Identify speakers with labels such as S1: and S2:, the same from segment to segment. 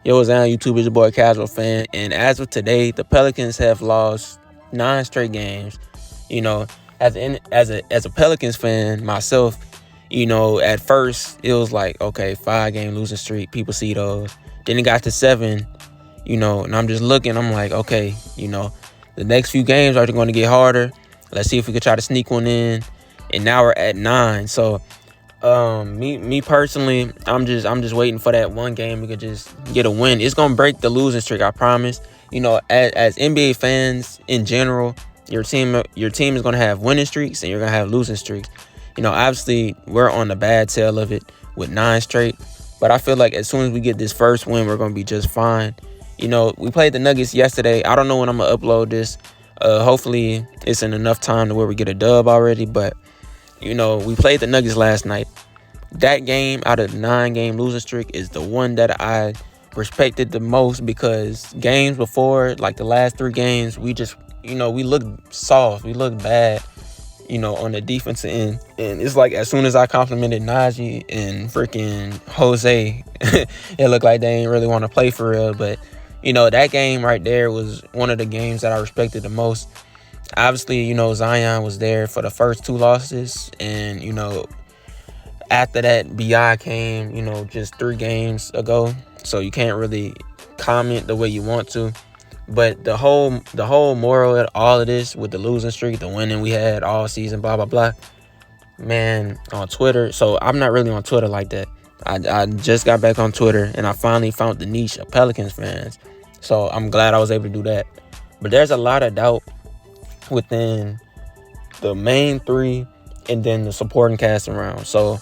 S1: Yo, what's down, YouTube? It's your boy Casual Fan, and as of today, the Pelicans have lost 9 straight games. You know, as a Pelicans fan myself, at first it was like, okay, 5 game losing streak. People see those. Then it got to 7. And I'm just looking. I'm like, okay, the next few games are going to get harder. Let's see if we could try to sneak one in. And now we're at 9. So me personally, I'm just waiting for that one game we could just get a win. It's gonna break the losing streak, I promise. As NBA fans in general, your team is gonna have winning streaks and you're gonna have losing streaks. Obviously we're on the bad tail of it with 9 straight, but I feel like as soon as we get this first win, we're gonna be just fine. We played the Nuggets yesterday. I don't know when I'm gonna upload this. Hopefully it's in enough time to where we get a dub already, but we played the Nuggets last night. That game out of the 9-game losing streak is the one that I respected the most, because games before, like the last 3 games, we just, we looked soft. We looked bad, on the defensive end. And it's like as soon as I complimented Najee and freaking Jose, it looked like they ain't really want to play for real. But, that game right there was one of the games that I respected the most. Obviously, Zion was there for the first 2 losses. And, after that, BI came, just 3 games ago. So you can't really comment the way you want to. But the whole moral of all of this, with the losing streak, the winning we had all season, blah, blah, blah. Man, on Twitter. So I'm not really on Twitter like that. I just got back on Twitter, and I finally found the niche of Pelicans fans. So I'm glad I was able to do that. But there's a lot of doubt within the main 3 and then the supporting cast around. So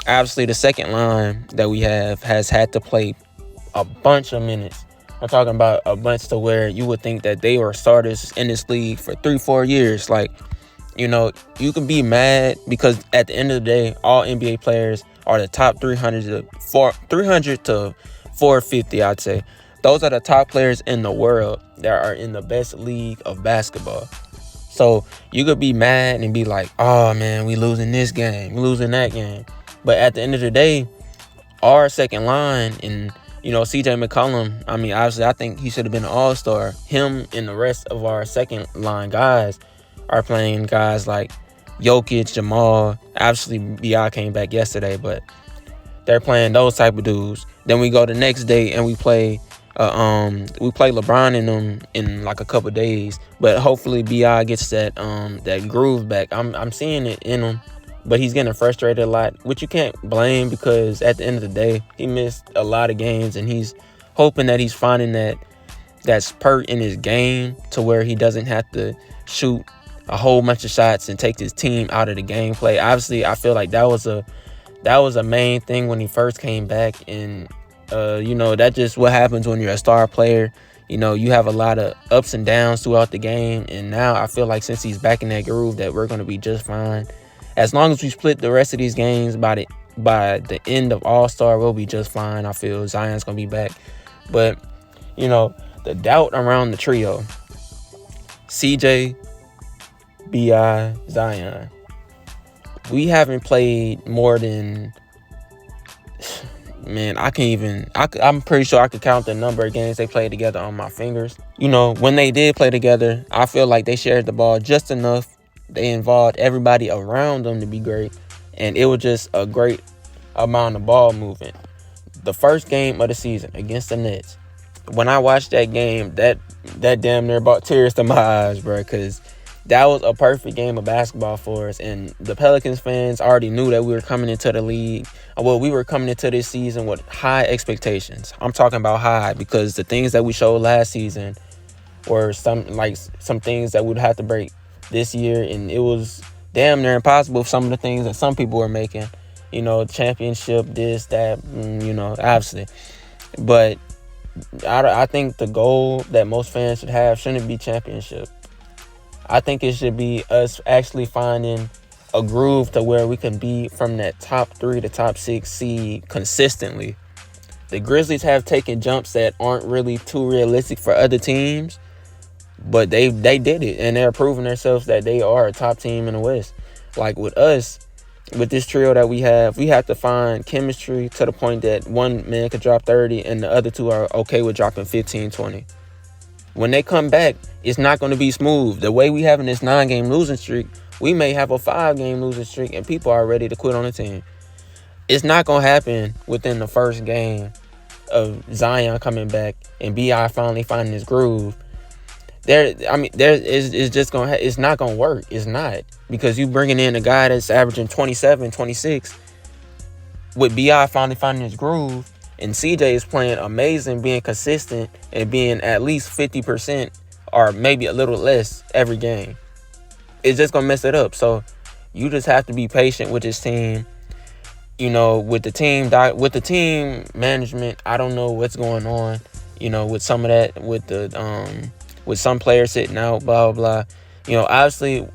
S1: obviously the second line that we have has had to play a bunch of minutes. I'm talking about a bunch to where you would think that they were starters in this league for 3-4 years. Like, you can be mad because at the end of the day, all NBA players are the top 300 to 450, I'd say. Those are the top players in the world that are in the best league of basketball. So you could be mad and be like, oh, man, we losing this game, we losing that game. But at the end of the day, our second line and, CJ McCollum, obviously, I think he should have been an all-star. Him and the rest of our second line guys are playing guys like Jokic, Jamal. Obviously, BI came back yesterday, but they're playing those type of dudes. Then we go the next day and we play LeBron in them in like a couple days. But hopefully BI gets that groove back. I'm seeing it in him. But he's getting frustrated a lot, which you can't blame, because at the end of the day, he missed a lot of games, and he's hoping that he's finding that spurt in his game to where he doesn't have to shoot a whole bunch of shots and take his team out of the gameplay. Obviously, I feel like that was a main thing when he first came back, and that's just what happens when you're a star player. You have a lot of ups and downs throughout the game, and now I feel like since he's back in that groove, that we're going to be just fine. As long as we split the rest of these games by the end of All-Star, we'll be just fine. I feel Zion's going to be back. But, the doubt around the trio, CJ, BI, Zion, we haven't played more than, man, I'm pretty sure I could count the number of games they played together on my fingers. When they did play together, I feel like they shared the ball just enough. They involved everybody around them to be great, and it was just a great amount of ball movement. The first game of the season against the Nets, when I watched that game, that damn near brought tears to my eyes, bro, because that was a perfect game of basketball for us. And the Pelicans fans already knew that we were coming into the league. Well, we were coming into this season with high expectations. I'm talking about high, because the things that we showed last season were some things that we'd have to break this year, and it was damn near impossible for some of the things that some people were making. Championship, this, that, obviously. But I think the goal that most fans should have shouldn't be championship. I think it should be us actually finding a groove to where we can be from that top 3 to top 6 seed consistently. The Grizzlies have taken jumps that aren't really too realistic for other teams, but they did it, and they're proving themselves that they are a top team in the West. Like with us, with this trio that we have to find chemistry to the point that one man could drop 30 and the other two are okay with dropping 15, 20. When they come back, it's not going to be smooth. The way we having this 9-game losing streak, we may have a 5-game losing streak and people are ready to quit on the team. It's not going to happen within the first game of Zion coming back and B.I. finally finding his groove. It's just going to it's not going to work. It's not. Because you bringing in a guy that's averaging 27, 26 with B.I. finally finding his groove and CJ is playing amazing, being consistent and being at least 50% or maybe a little less every game. It's just going to mess it up. So you just have to be patient with this team. You know, with the team management, I don't know what's going on, you know, with some of that, with some players sitting out, blah, blah, blah. You know, obviously,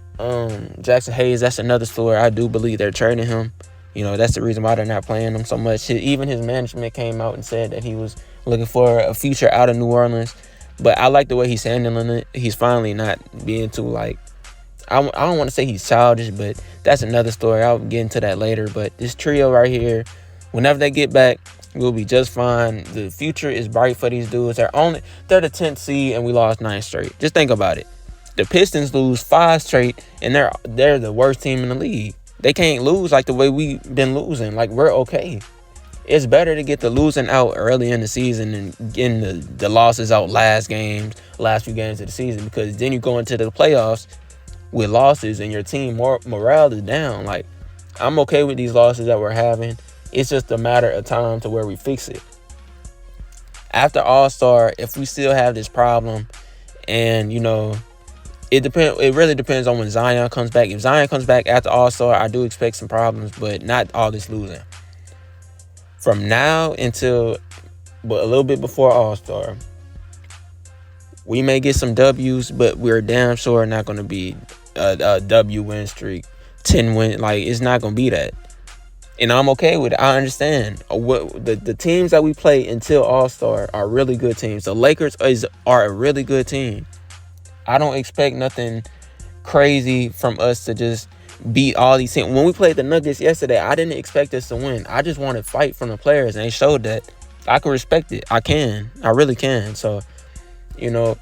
S1: Jackson Hayes, that's another story. I do believe they're trading him. You know, that's the reason why they're not playing him so much. Even his management came out and said that he was looking for a future out of New Orleans. But I like the way he's handling it. He's finally not being too, like, I don't want to say he's childish, but that's another story. I'll get into that later. But this trio right here, whenever they get back, we'll be just fine. The future is bright for these dudes. They're the 10th seed, and we lost 9 straight. Just think about it. The Pistons lose 5 straight, and they're the worst team in the league. They can't lose like the way we've been losing. Like, we're okay. It's better to get the losing out early in the season and getting the losses out last few games of the season, because then you go into the playoffs with losses and your team morale is down. Like, I'm okay with these losses that we're having. It's just a matter of time to where we fix it. After All-Star, if we still have this problem, and, you know, it really depends on when Zion comes back. If Zion comes back after All-Star, I do expect some problems, but not all this losing. From now until a little bit before All-Star, we may get some W's, but we're damn sure not going to be a W win streak, 10 win. Like, it's not going to be that. And I'm okay with it. I understand. The teams that we play until All-Star are really good teams. The Lakers are a really good team. I don't expect nothing crazy from us to just beat all these teams. When we played the Nuggets yesterday, I didn't expect us to win. I just wanted to fight from the players, and they showed that. I can respect it. I can. I really can. So, you know,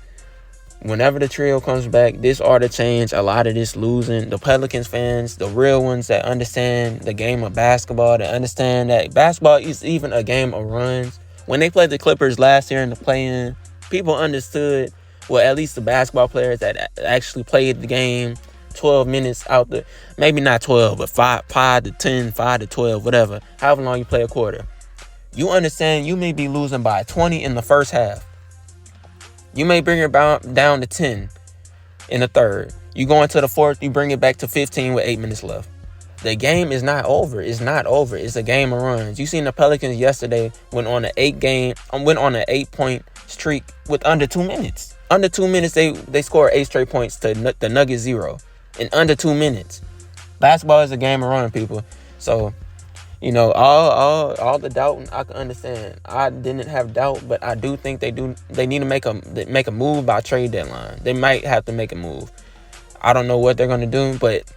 S1: whenever the trio comes back, this ought to change a lot of this losing. The Pelicans fans, the real ones that understand the game of basketball, that understand that basketball is even a game of runs. When they played the Clippers last year in the play-in, people understood, well, at least the basketball players that actually played the game 12 minutes out the, maybe not 12, but 5 to 10, 5 to 12, whatever, however long you play a quarter. You understand you may be losing by 20 in the first half. You may bring it down to 10 in the third. You go into the fourth, you bring it back to 15 with 8 minutes left. The game is not over. It's not over. It's a game of runs. You seen the Pelicans yesterday went on an 8-point streak with under 2 minutes. Under 2 minutes, they scored 8 straight points to the Nuggets 0 in under 2 minutes. Basketball is a game of run, people. So, you know, all the doubt, I can understand. I didn't have doubt, but I do think they need to make a move by trade deadline. They might have to make a move. I don't know what they're going to do, but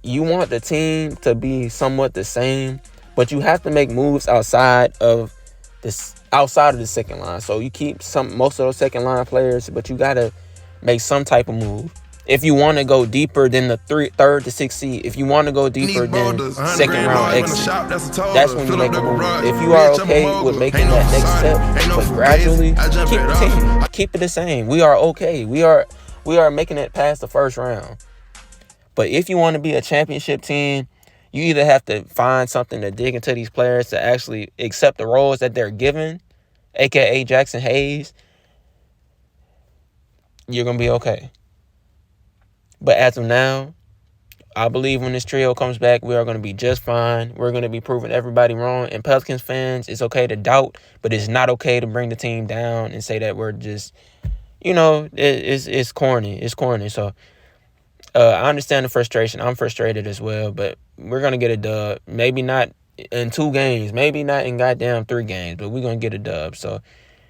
S1: you want the team to be somewhat the same, but you have to make moves outside of the second line. So you keep most of those second line players, but you got to make some type of move. If you want to go deeper than the 3rd to 6th seed, if you want to go deeper than second round exit, that's when you make a move. If you are okay with making that next step, but gradually keep the team, keep it the same. We are okay. We are making it past the first round. But if you want to be a championship team, you either have to find something to dig into these players to actually accept the roles that they're given, aka Jackson Hayes. You're going to be okay. But as of now, I believe when this trio comes back, we are going to be just fine. We're going to be proving everybody wrong. And Pelicans fans, it's okay to doubt, but it's not okay to bring the team down and say that we're just, you know, it's corny. It's corny. So I understand the frustration. I'm frustrated as well, but we're going to get a dub. Maybe not in 2 games. Maybe not in goddamn 3 games, but we're going to get a dub. So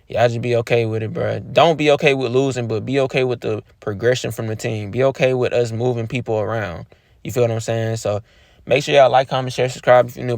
S1: y'all just be okay with it, bro. Don't be okay with losing, but be okay with the progression from the team. Be okay with us moving people around. You feel what I'm saying? So Make sure y'all like, comment, share, subscribe if you're new.